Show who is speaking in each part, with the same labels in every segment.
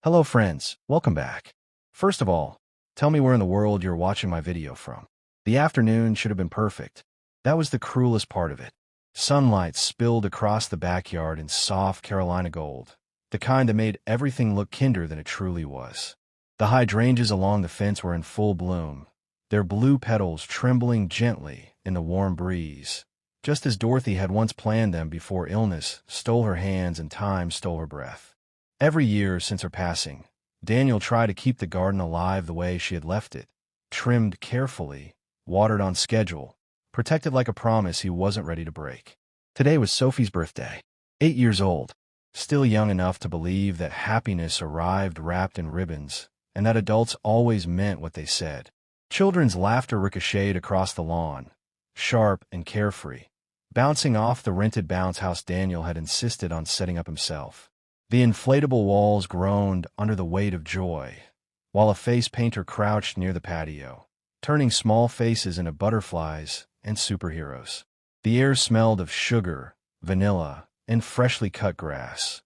Speaker 1: Hello friends, welcome back. First of all, tell me where in the world you're watching my video from. The afternoon should have been perfect. That was the cruelest part of it. Sunlight spilled across the backyard in soft Carolina gold, the kind that made everything look kinder than it truly was. The hydrangeas along the fence were in full bloom, their blue petals trembling gently in the warm breeze, just as Dorothy had once planned them before illness stole her hands and time stole her breath. Every year since her passing, Daniel tried to keep the garden alive the way she had left it, trimmed carefully, watered on schedule, protected like a promise he wasn't ready to break. Today was Sophie's birthday, 8 years old, still young enough to believe that happiness arrived wrapped in ribbons, and that adults always meant what they said. Children's laughter ricocheted across the lawn, sharp and carefree, bouncing off the rented bounce house Daniel had insisted on setting up himself. The inflatable walls groaned under the weight of joy, while a face painter crouched near the patio, turning small faces into butterflies and superheroes. The air smelled of sugar, vanilla, and freshly cut grass,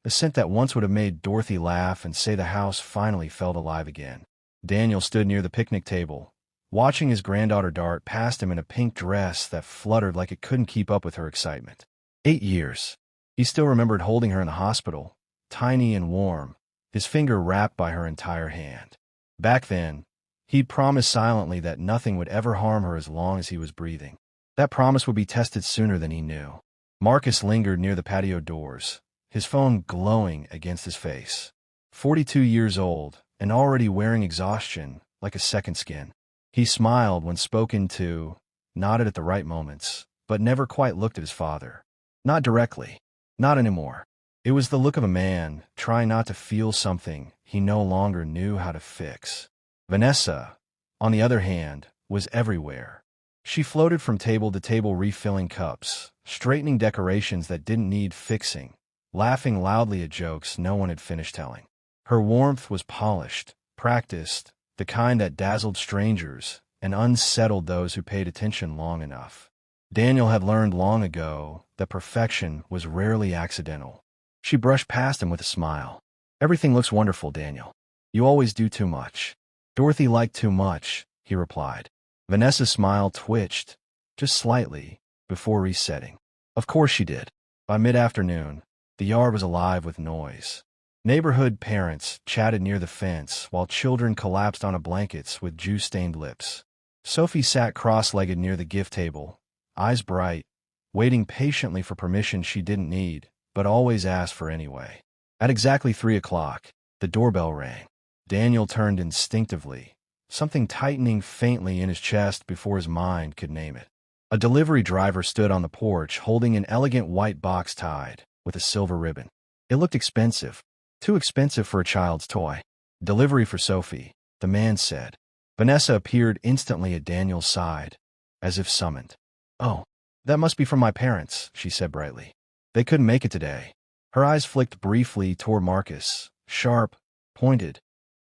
Speaker 1: a scent that once would have made Dorothy laugh and say the house finally felt alive again. Daniel stood near the picnic table, watching his granddaughter dart past him in a pink dress that fluttered like it couldn't keep up with her excitement. 8 years. He still remembered holding her in the hospital, tiny and warm, his finger wrapped by her entire hand. Back then, he'd promised silently that nothing would ever harm her as long as he was breathing. That promise would be tested sooner than he knew. Marcus lingered near the patio doors, his phone glowing against his face. 42 years old, and already wearing exhaustion like a second skin. He smiled when spoken to, nodded at the right moments, but never quite looked at his father. Not directly. Not anymore. It was the look of a man trying not to feel something he no longer knew how to fix. Vanessa, on the other hand, was everywhere. She floated from table to table refilling cups, straightening decorations that didn't need fixing, laughing loudly at jokes no one had finished telling. Her warmth was polished, practiced, the kind that dazzled strangers and unsettled those who paid attention long enough. Daniel had learned long ago that perfection was rarely accidental. She brushed past him with a smile. "Everything looks wonderful, Daniel. You always do too much." "Dorothy liked too much," he replied. Vanessa's smile twitched, just slightly, before resetting. Of course she did. By mid-afternoon, the yard was alive with noise. Neighborhood parents chatted near the fence while children collapsed onto blankets with juice-stained lips. Sophie sat cross-legged near the gift table, eyes bright, waiting patiently for permission she didn't need, but always asked for anyway. At exactly 3 o'clock, the doorbell rang. Daniel turned instinctively, something tightening faintly in his chest before his mind could name it. A delivery driver stood on the porch holding an elegant white box tied with a silver ribbon. It looked expensive, too expensive for a child's toy. "Delivery for Sophie," the man said. Vanessa appeared instantly at Daniel's side, as if summoned. "Oh, that must be from my parents," she said brightly. "They couldn't make it today." Her eyes flicked briefly toward Marcus, sharp, pointed,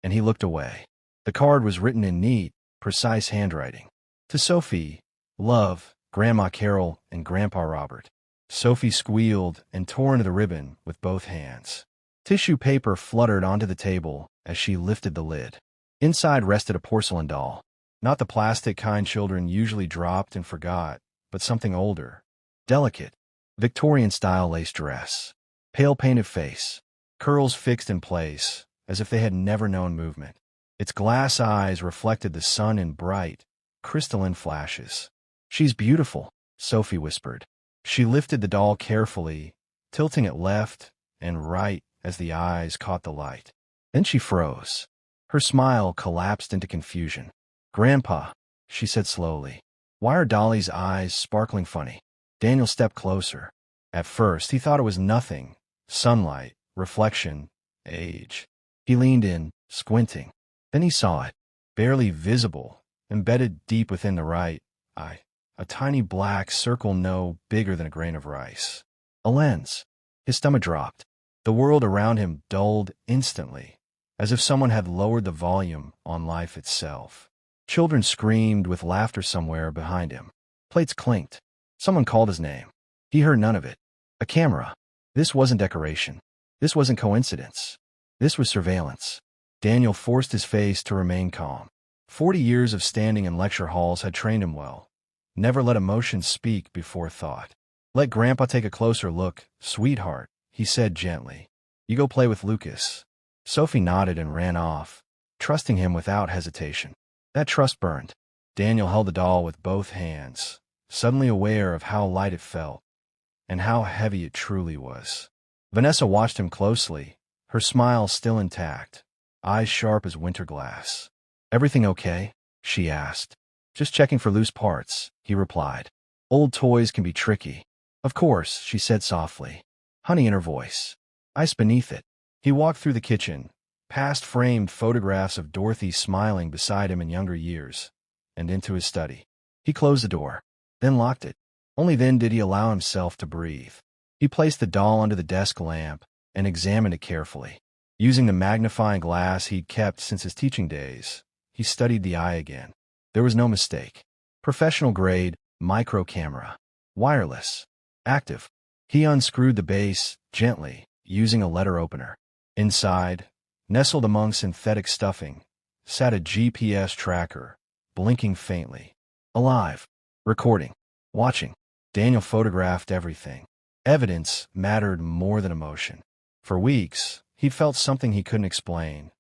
Speaker 1: and he looked away. The card was written in neat, precise handwriting. "To Sophie, love, Grandma Carol and Grandpa Robert." Sophie squealed and tore into the ribbon with both hands. Tissue paper fluttered onto the table as she lifted the lid. Inside rested a porcelain doll. Not the plastic kind children usually dropped and forgot, but something older, delicate, Victorian-style lace dress, pale painted face, curls fixed in place, as if they had never known movement. Its glass eyes reflected the sun in bright, crystalline flashes. "She's beautiful," Sophie whispered. She lifted the doll carefully, tilting it left and right as the eyes caught the light. Then she froze. Her smile collapsed into confusion. "Grandpa," she said slowly, "why are Dolly's eyes sparkling funny?" Daniel stepped closer. At first, he thought it was nothing. Sunlight, reflection, age. He leaned in, squinting. Then he saw it, barely visible, embedded deep within the right eye. A tiny black circle no bigger than a grain of rice. A lens. His stomach dropped. The world around him dulled instantly, as if someone had lowered the volume on life itself. Children screamed with laughter somewhere behind him. Plates clinked. Someone called his name. He heard none of it. A camera. This wasn't decoration. This wasn't coincidence. This was surveillance. Daniel forced his face to remain calm. 40 years of standing in lecture halls had trained him well. Never let emotions speak before thought. Let Grandpa take a closer look, sweetheart, he said gently. You go play with Lucas. Sophie nodded and ran off, trusting him without hesitation. That trust burned. Daniel held the doll with both hands, suddenly aware of how light it felt and how heavy it truly was. Vanessa watched him closely, her smile still intact, eyes sharp as winter glass. Everything okay? She asked. Just checking for loose parts, he replied. Old toys can be tricky. Of course, she said softly, honey in her voice. Ice beneath it. He walked through the kitchen, past framed photographs of Dorothy smiling beside him in younger years, and into his study. He closed the door, then locked it. Only then did he allow himself to breathe. He placed the doll under the desk lamp and examined it carefully. Using the magnifying glass he'd kept since his teaching days, he studied the eye again. There was no mistake. Professional grade, micro camera. Wireless. Active. He unscrewed the base, gently, using a letter opener. Inside, nestled among synthetic stuffing, sat a GPS tracker, blinking faintly. Alive. Recording. Watching. Daniel photographed everything. Evidence mattered more than emotion. For weeks, he'd felt something he couldn't explain.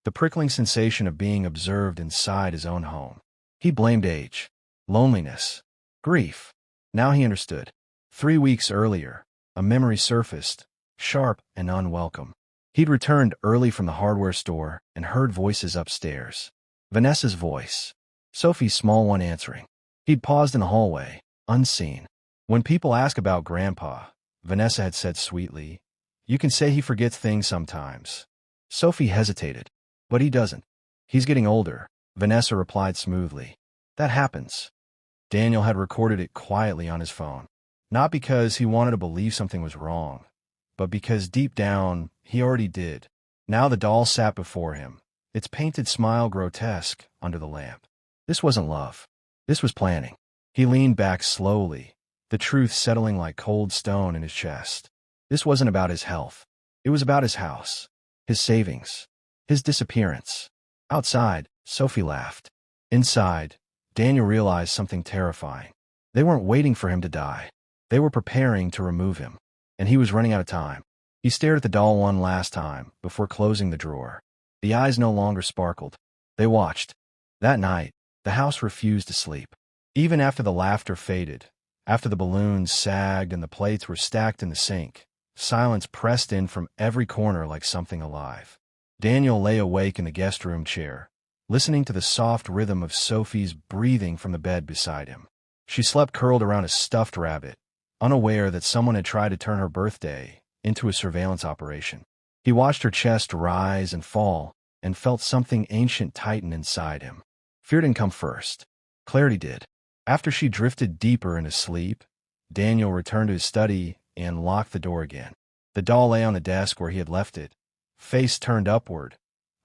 Speaker 1: The prickling sensation of being observed inside his own home. He blamed age, loneliness, grief. Now he understood. 3 weeks earlier, a memory surfaced, sharp and unwelcome. He'd returned early from the hardware store and heard voices upstairs. Vanessa's voice. Sophie's small one answering. He'd paused in the hallway, unseen. When people ask about Grandpa, Vanessa had said sweetly, you can say he forgets things sometimes. Sophie hesitated. But he doesn't. He's getting older, Vanessa replied smoothly. That happens. Daniel had recorded it quietly on his phone. Not because he wanted to believe something was wrong, but because deep down, he already did. Now the doll sat before him, its painted smile grotesque under the lamp. This wasn't love. This was planning. He leaned back slowly, the truth settling like cold stone in his chest. This wasn't about his health. It was about his house, his savings, his disappearance. Outside, Sophie laughed. Inside, Daniel realized something terrifying. They weren't waiting for him to die. They were preparing to remove him. And he was running out of time. He stared at the doll one last time before closing the drawer. The eyes no longer sparkled. They watched. That night, the house refused to sleep. Even after the laughter faded, after the balloons sagged and the plates were stacked in the sink, silence pressed in from every corner like something alive. Daniel lay awake in the guest room chair, listening to the soft rhythm of Sophie's breathing from the bed beside him. She slept curled around a stuffed rabbit, unaware that someone had tried to turn her birthday into a surveillance operation. He watched her chest rise and fall and felt something ancient tighten inside him. Fear didn't come first. Clarity did. After she drifted deeper into sleep, Daniel returned to his study and locked the door again. The doll lay on the desk where he had left it, face turned upward,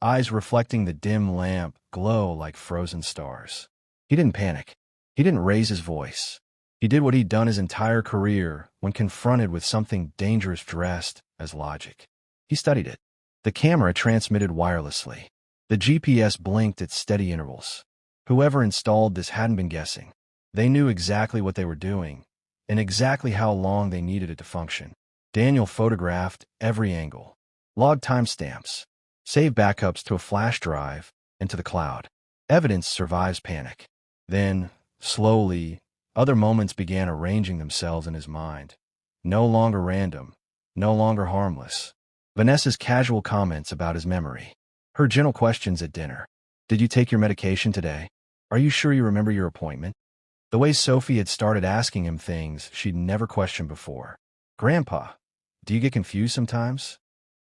Speaker 1: eyes reflecting the dim lamp glow like frozen stars. He didn't panic. He didn't raise his voice. He did what he'd done his entire career when confronted with something dangerous dressed as logic. He studied it. The camera transmitted wirelessly. The GPS blinked at steady intervals. Whoever installed this hadn't been guessing. They knew exactly what they were doing and exactly how long they needed it to function. Daniel photographed every angle, logged timestamps, saved backups to a flash drive and to the cloud. Evidence survives panic. Then, slowly, other moments began arranging themselves in his mind. No longer random, no longer harmless. Vanessa's casual comments about his memory. Her gentle questions at dinner. Did you take your medication today? Are you sure you remember your appointment? The way Sophie had started asking him things she'd never questioned before. Grandpa, do you get confused sometimes?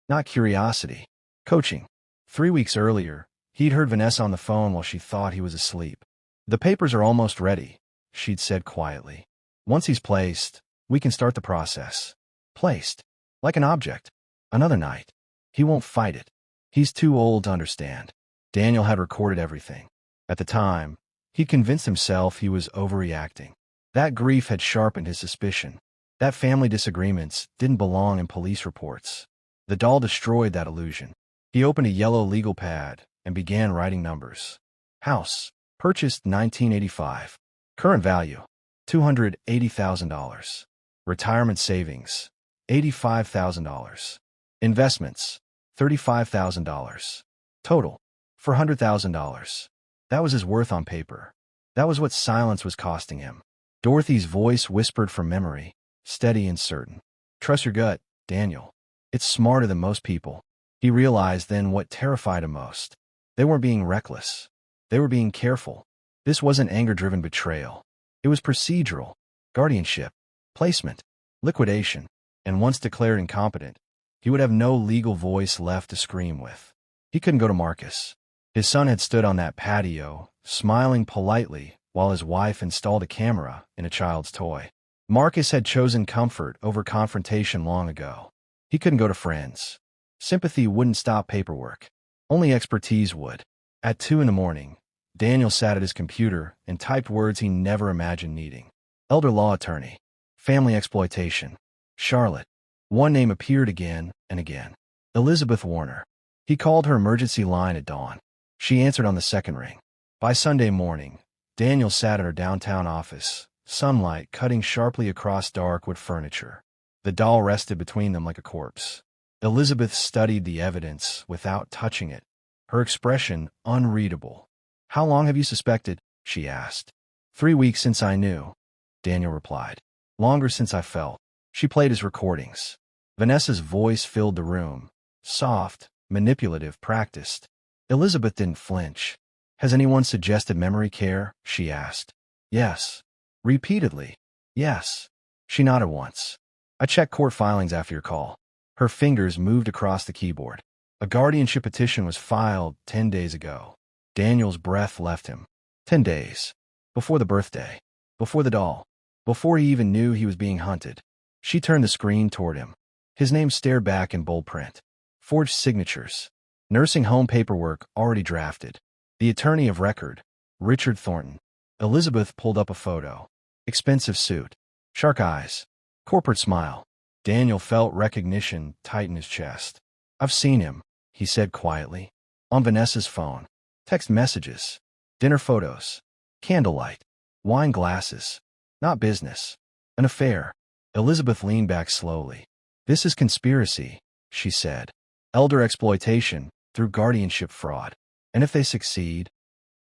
Speaker 1: Not curiosity. Coaching. 3 weeks earlier, he'd heard Vanessa on the phone while she thought he was asleep. The papers are almost ready, she'd said quietly. Once he's placed, we can start the process. Placed. Like an object. Another night. He won't fight it. He's too old to understand. Daniel had recorded everything. At the time, he'd convinced himself he was overreacting. That grief had sharpened his suspicion. That family disagreements didn't belong in police reports. The doll destroyed that illusion. He opened a yellow legal pad and began writing numbers. House. Purchased 1985. Current value. $280,000. Retirement savings. $85,000. Investments. $35,000. Total. $400,000. That was his worth on paper. That was what silence was costing him. Dorothy's voice whispered from memory, steady and certain. Trust your gut, Daniel. It's smarter than most people. He realized then what terrified him most. They weren't being reckless. They were being careful. This wasn't anger-driven betrayal. It was procedural, guardianship, placement, liquidation, and once declared incompetent, he would have no legal voice left to scream with. He couldn't go to Marcus. His son had stood on that patio, smiling politely, while his wife installed a camera in a child's toy. Marcus had chosen comfort over confrontation long ago. He couldn't go to friends. Sympathy wouldn't stop paperwork. Only expertise would. At 2 a.m, Daniel sat at his computer and typed words he never imagined needing. Elder law attorney. Family exploitation. Charlotte. One name appeared again and again. Elizabeth Warner. He called her emergency line at dawn. She answered on the second ring. By Sunday morning, Daniel sat at her downtown office, sunlight cutting sharply across dark wood furniture. The doll rested between them like a corpse. Elizabeth studied the evidence without touching it, her expression unreadable. How long have you suspected? She asked. 3 weeks since I knew, Daniel replied. Longer since I felt. She played his recordings. Vanessa's voice filled the room, soft, manipulative, practiced. Elizabeth didn't flinch. Has anyone suggested memory care? She asked. Yes. Repeatedly. Yes. She nodded once. I checked court filings after your call. Her fingers moved across the keyboard. A guardianship petition was filed 10 days ago. Daniel's breath left him. 10 days. Before the birthday. Before the doll. Before he even knew he was being hunted. She turned the screen toward him. His name stared back in bold print. Forged signatures. Nursing home paperwork already drafted. The attorney of record, Richard Thornton. Elizabeth pulled up a photo. Expensive suit. Shark eyes. Corporate smile. Daniel felt recognition tighten his chest. I've seen him, he said quietly. On Vanessa's phone. Text messages. Dinner photos. Candlelight. Wine glasses. Not business. An affair. Elizabeth leaned back slowly. This is conspiracy, she said. Elder exploitation through guardianship fraud. And if they succeed?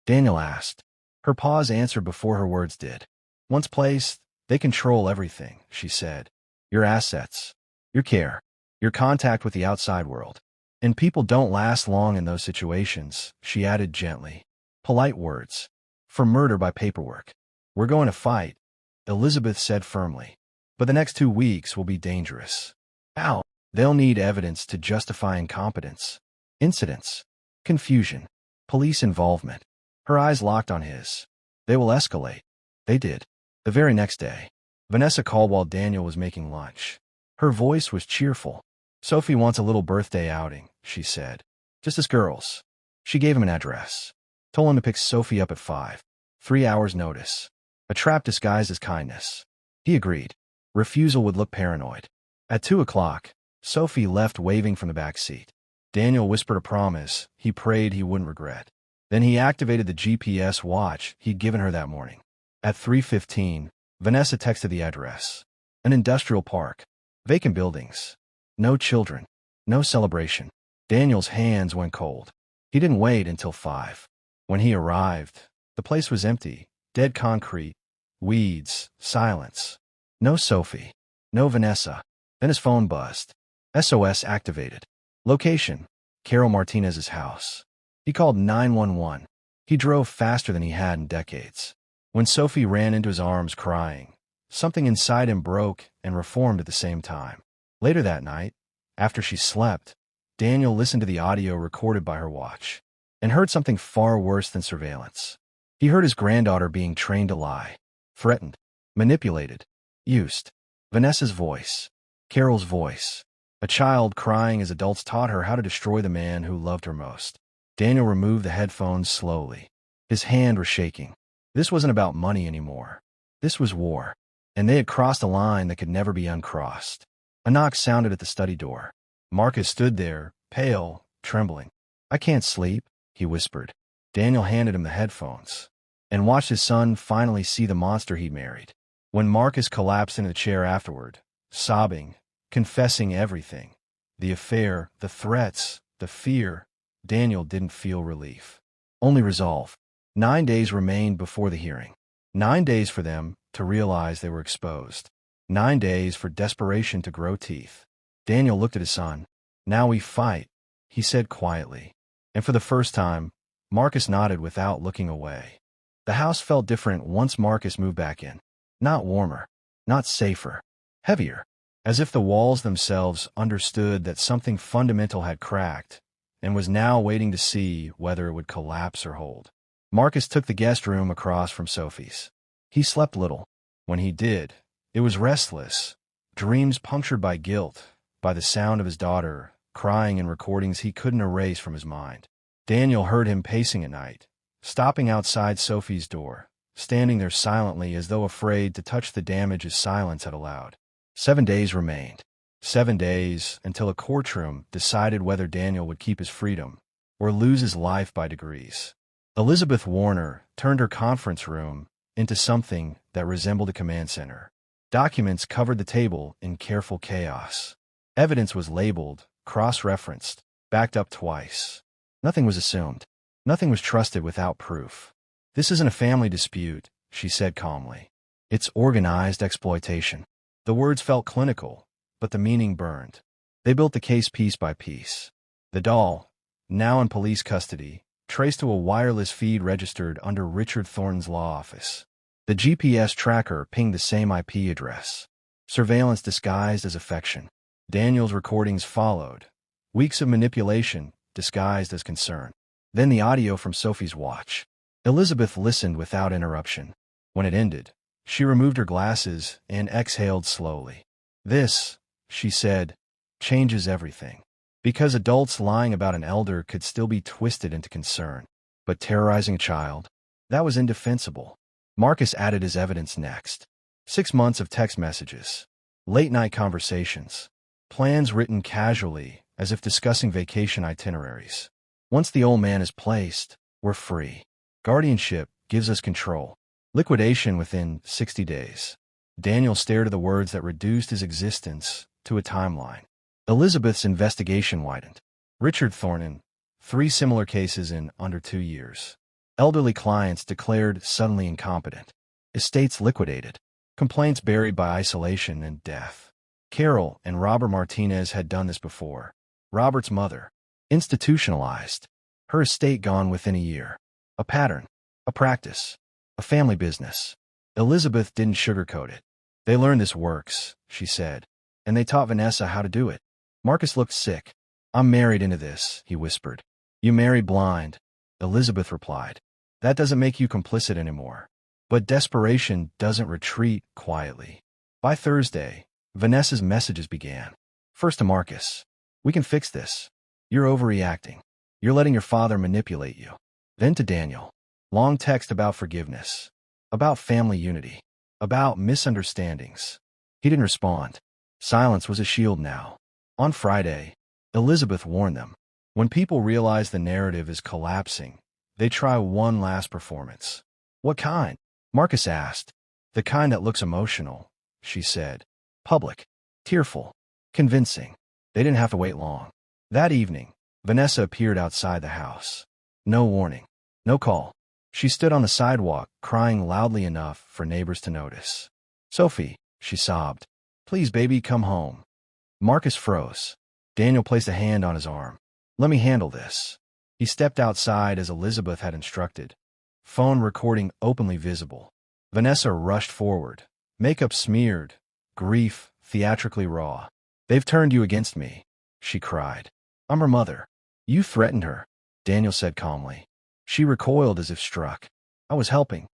Speaker 1: Daniel asked. Her pause answered before her words did. Once placed, they control everything, she said. Your assets, your care, your contact with the outside world. And people don't last long in those situations, she added gently. Polite words. For murder by paperwork. We're going to fight, Elizabeth said firmly. But the next 2 weeks will be dangerous. How? They'll need evidence to justify incompetence. Incidents. Confusion. Police involvement. Her eyes locked on his. They will escalate. They did. The very next day, Vanessa called while Daniel was making lunch. Her voice was cheerful. Sophie wants a little birthday outing, she said. Just as girls. She gave him an address. Told him to pick Sophie up at 5. 3 hours notice. A trap disguised as kindness. He agreed. Refusal would look paranoid. At 2 o'clock, Sophie left waving from the back seat. Daniel whispered a promise he prayed he wouldn't regret. Then he activated the GPS watch he'd given her that morning. At 3:15, Vanessa texted the address. An industrial park. Vacant buildings. No children. No celebration. Daniel's hands went cold. He didn't wait until 5. When he arrived, the place was empty. Dead concrete. Weeds. Silence. No Sophie. No Vanessa. Then his phone buzzed. SOS activated. Location. Carol Martinez's house. He called 911. He drove faster than he had in decades. When Sophie ran into his arms crying, something inside him broke and reformed at the same time. Later that night, after she slept, Daniel listened to the audio recorded by her watch and heard something far worse than surveillance. He heard his granddaughter being trained to lie, threatened, manipulated, used. Vanessa's voice. Carol's voice. A child crying as adults taught her how to destroy the man who loved her most. Daniel removed the headphones slowly. His hand was shaking. This wasn't about money anymore. This was war. And they had crossed a line that could never be uncrossed. A knock sounded at the study door. Marcus stood there, pale, trembling. "I can't sleep," he whispered. Daniel handed him the headphones and watched his son finally see the monster he'd married. When Marcus collapsed into the chair afterward, sobbing, confessing everything, the affair, the threats, the fear, Daniel didn't feel relief. Only resolve. 9 days remained before the hearing. 9 days for them to realize they were exposed. 9 days for desperation to grow teeth. Daniel looked at his son. "Now we fight," he said quietly. And for the first time, Marcus nodded without looking away. The house felt different once Marcus moved back in. Not warmer, not safer, heavier, as if the walls themselves understood that something fundamental had cracked and was now waiting to see whether it would collapse or hold. Marcus took the guest room across from Sophie's. He slept little. When he did, it was restless, dreams punctured by guilt, by the sound of his daughter crying in recordings he couldn't erase from his mind. Daniel heard him pacing at night, stopping outside Sophie's door, standing there silently as though afraid to touch the damage his silence had allowed. 7 days remained. 7 days until a courtroom decided whether Daniel would keep his freedom or lose his life by degrees. Elizabeth Warner turned her conference room into something that resembled a command center. Documents covered the table in careful chaos. Evidence was labeled, cross-referenced, backed up twice. Nothing was assumed. Nothing was trusted without proof. "This isn't a family dispute," she said calmly. "It's organized exploitation." The words felt clinical, but the meaning burned. They built the case piece by piece. The doll, now in police custody, traced to a wireless feed registered under Richard Thornton's law office. The GPS tracker pinged the same IP address. Surveillance disguised as affection. Daniel's recordings followed. Weeks of manipulation disguised as concern. Then the audio from Sophie's watch. Elizabeth listened without interruption. When it ended, she removed her glasses and exhaled slowly. "This," she said, "changes everything." Because adults lying about an elder could still be twisted into concern. But terrorizing a child? That was indefensible. Marcus added his evidence next. 6 months of text messages. Late-night conversations. Plans written casually, as if discussing vacation itineraries. "Once the old man is placed, we're free. Guardianship gives us control. Liquidation within 60 days. Daniel stared at the words that reduced his existence to a timeline. Elizabeth's investigation widened. Richard Thornton, 3 similar cases in under 2 years. Elderly clients declared suddenly incompetent. Estates liquidated. Complaints buried by isolation and death. Carol and Robert Martinez had done this before. Robert's mother, institutionalized. Her estate gone within a year. A pattern, a practice, a family business. Elizabeth didn't sugarcoat it. "They learned this works," she said, "and they taught Vanessa how to do it." Marcus looked sick. "I'm married into this," he whispered. "You married blind," Elizabeth replied. "That doesn't make you complicit anymore." But desperation doesn't retreat quietly. By Thursday, Vanessa's messages began. First to Marcus. "We can fix this. You're overreacting. You're letting your father manipulate you." Then to Daniel. Long text about forgiveness. About family unity. About misunderstandings. He didn't respond. Silence was a shield now. On Friday, Elizabeth warned them. When people realize the narrative is collapsing, they try one last performance. "What kind?" Marcus asked. "The kind that looks emotional," she said. "Public. Tearful. Convincing." They didn't have to wait long. That evening, Vanessa appeared outside the house. No warning. No call. She stood on the sidewalk, crying loudly enough for neighbors to notice. "Sophie," she sobbed. "Please, baby, come home." Marcus froze. Daniel placed a hand on his arm. "Let me handle this." He stepped outside as Elizabeth had instructed. Phone recording openly visible. Vanessa rushed forward. Makeup smeared. Grief theatrically raw. "They've turned you against me," she cried. "I'm her mother." "You threatened her," Daniel said calmly. She recoiled as if struck. "I was helping."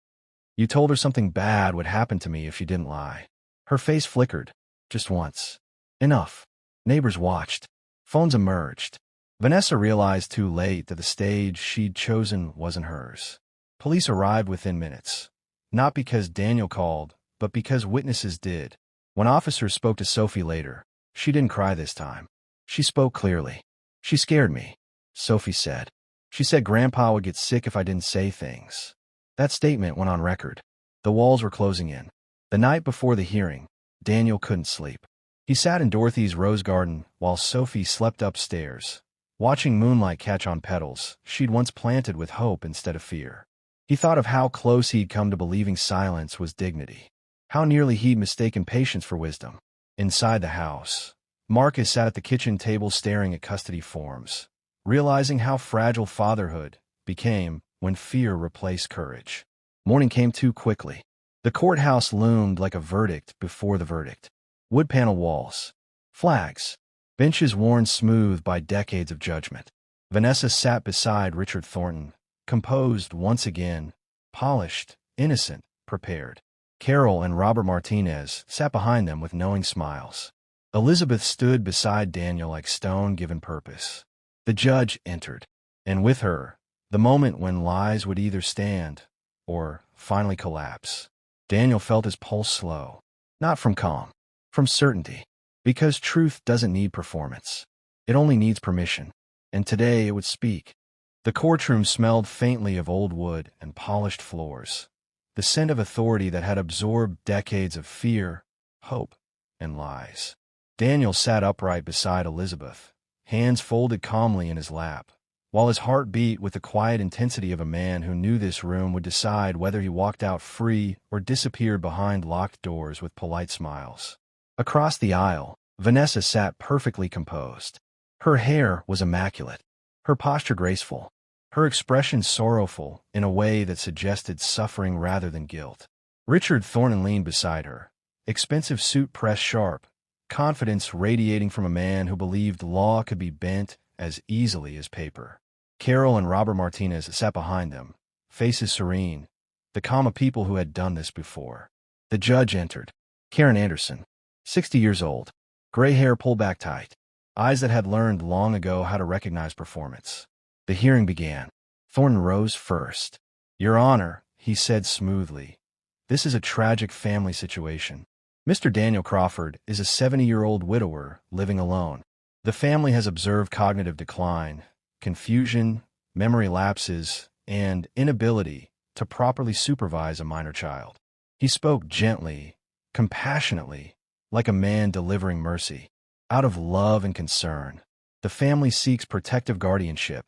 Speaker 1: "You told her something bad would happen to me if she didn't lie." Her face flickered. "Just once." Enough. Neighbors watched. Phones emerged. Vanessa realized too late that the stage she'd chosen wasn't hers. Police arrived within minutes. Not because Daniel called, but because witnesses did. When officers spoke to Sophie later, she didn't cry this time. She spoke clearly. "She scared me. Sophie said. She said Grandpa would get sick if I didn't say things. That statement went on record. The walls were closing in. The night before the hearing, Daniel couldn't sleep. He sat in Dorothy's rose garden while Sophie slept upstairs, watching moonlight catch on petals she'd once planted with hope instead of fear. He thought of how close he'd come to believing silence was dignity, how nearly he'd mistaken patience for wisdom. Inside the house, Marcus sat at the kitchen table staring at custody forms, realizing how fragile fatherhood became when fear replaced courage. Morning came too quickly. The courthouse loomed like a verdict before the verdict. Wood panel walls, flags, benches worn smooth by decades of judgment. Vanessa sat beside Richard Thornton, composed once again, polished, innocent, prepared. Carol and Robert Martinez sat behind them with knowing smiles. Elizabeth stood beside Daniel like stone given purpose. The judge entered, and with her, the moment when lies would either stand or finally collapse. Daniel felt his pulse slow, not from calm, from certainty, because truth doesn't need performance. It only needs permission, and today it would speak. The courtroom smelled faintly of old wood and polished floors, the scent of authority that had absorbed decades of fear, hope, and lies. Daniel sat upright beside Elizabeth, hands folded calmly in his lap, while his heart beat with the quiet intensity of a man who knew this room would decide whether he walked out free or disappeared behind locked doors with polite smiles. Across the aisle, Vanessa sat perfectly composed. Her hair was immaculate, her posture graceful, her expression sorrowful in a way that suggested suffering rather than guilt. Richard Thornton leaned beside her, expensive suit pressed sharp, confidence radiating from a man who believed law could be bent as easily as paper. Carol and Robert Martinez sat behind them, faces serene, the calm of people who had done this before. The judge entered. Karen Anderson, 60 years old, gray hair pulled back tight, eyes that had learned long ago how to recognize performance. The hearing began. Thornton rose first. "Your Honor," he said smoothly, "this is a tragic family situation. Mr. Daniel Crawford is a 70-year-old widower living alone. The family has observed cognitive decline, confusion, memory lapses, and inability to properly supervise a minor child." He spoke gently, compassionately, like a man delivering mercy. "Out of love and concern, the family seeks protective guardianship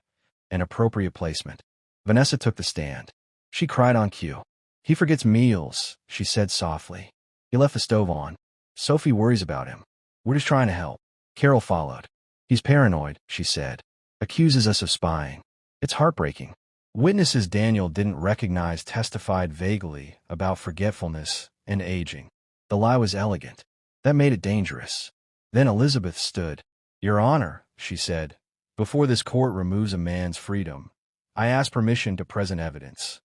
Speaker 1: and appropriate placement." Vanessa took the stand. She cried on cue. "He forgets meals," she said softly. "He left the stove on. Sophie worries about him. We're just trying to help." Carol followed. "He's paranoid," she said. "Accuses us of spying. It's heartbreaking." Witnesses Daniel didn't recognize testified vaguely about forgetfulness and aging. The lie was elegant. That made it dangerous. Then Elizabeth stood. "Your Honor," she said, "before this court removes a man's freedom, I ask permission to present evidence."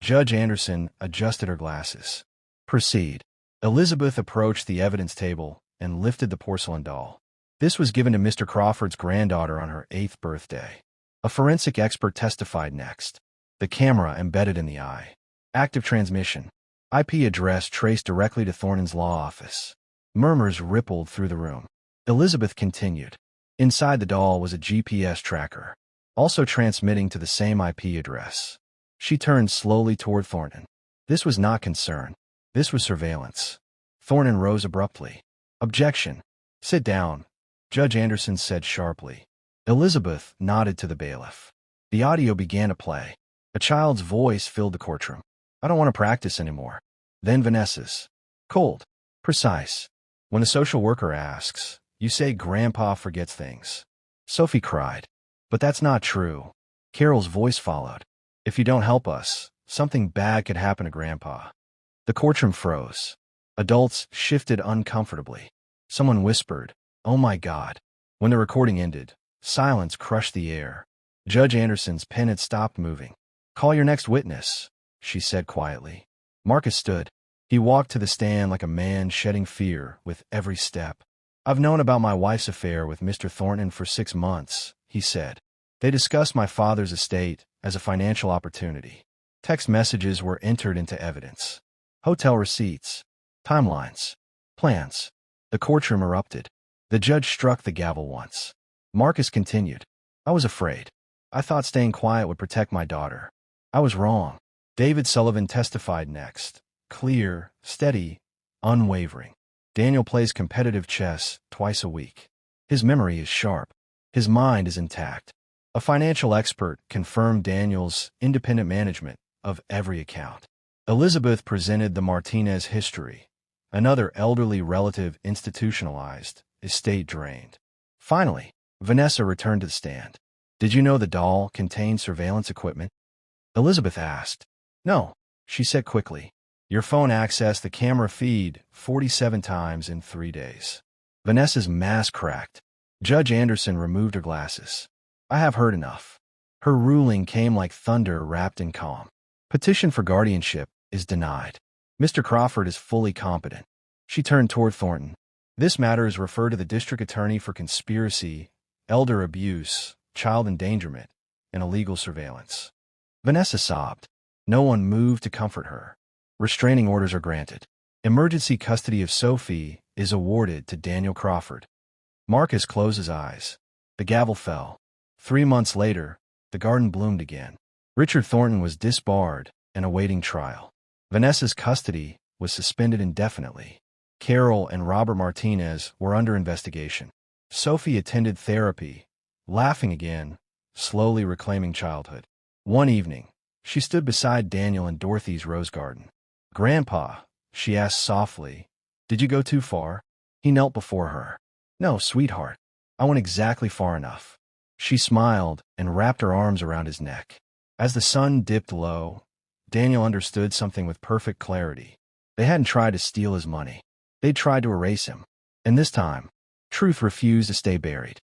Speaker 1: Judge Anderson adjusted her glasses. "Proceed." Elizabeth approached the evidence table and lifted the porcelain doll. This was given to Mr. Crawford's granddaughter on her 8th birthday. A forensic expert testified next. The camera embedded in the eye. Active transmission. IP address traced directly to Thornton's law office. Murmurs rippled through the room. Elizabeth continued. Inside the doll was a GPS tracker, also transmitting to the same IP address. She turned slowly toward Thornton. This was not concern. This was surveillance. Thornton rose abruptly. "Objection. Sit down," Judge Anderson said sharply. Elizabeth nodded to the bailiff. The audio began to play. A child's voice filled the courtroom. "I don't want to practice anymore." Then Vanessa's. "Cold. Precise. When a social worker asks, you say Grandpa forgets things." Sophie cried. "But that's not true." Carol's voice followed. "If you don't help us, something bad could happen to Grandpa." The courtroom froze. Adults shifted uncomfortably. Someone whispered, "Oh my God." When the recording ended, silence crushed the air. Judge Anderson's pen had stopped moving. "Call your next witness," she said quietly. Marcus stood. He walked to the stand like a man shedding fear with every step. "I've known about my wife's affair with Mr. Thornton for 6 months," he said. "They discussed my father's estate as a financial opportunity. Text messages were entered into evidence. Hotel receipts, timelines, plans." The courtroom erupted. The judge struck the gavel once. Marcus continued. "I was afraid. I thought staying quiet would protect my daughter. I was wrong. David Sullivan testified next. Clear, steady, unwavering. Daniel plays competitive chess twice a week. His memory is sharp. His mind is intact. A financial expert confirmed Daniel's independent management of every account. Elizabeth presented the Martinez history. Another elderly relative institutionalized, estate drained. Finally, Vanessa returned to the stand. Did you know the doll contained surveillance equipment? Elizabeth asked. No, she said quickly. Your phone accessed the camera feed 47 times in 3 days. Vanessa's mask cracked. Judge Anderson removed her glasses. I have heard enough. Her ruling came like thunder wrapped in calm. Petition for guardianship is denied. Mr. Crawford is fully competent. She turned toward Thornton. This matter is referred to the district attorney for conspiracy, elder abuse, child endangerment, and illegal surveillance. Vanessa sobbed. No one moved to comfort her. Restraining orders are granted. Emergency custody of Sophie is awarded to Daniel Crawford. Marcus closed his eyes. The gavel fell. 3 months later, the garden bloomed again. Richard Thornton was disbarred and awaiting trial. Vanessa's custody was suspended indefinitely. Carol and Robert Martinez were under investigation. Sophie attended therapy, laughing again, slowly reclaiming childhood. One evening, she stood beside Daniel in Dorothy's rose garden. Grandpa, she asked softly, did you go too far? He knelt before her. No, sweetheart. I went exactly far enough. She smiled and wrapped her arms around his neck. As the sun dipped low, Daniel understood something with perfect clarity. They hadn't tried to steal his money. They'd tried to erase him. And this time, truth refused to stay buried.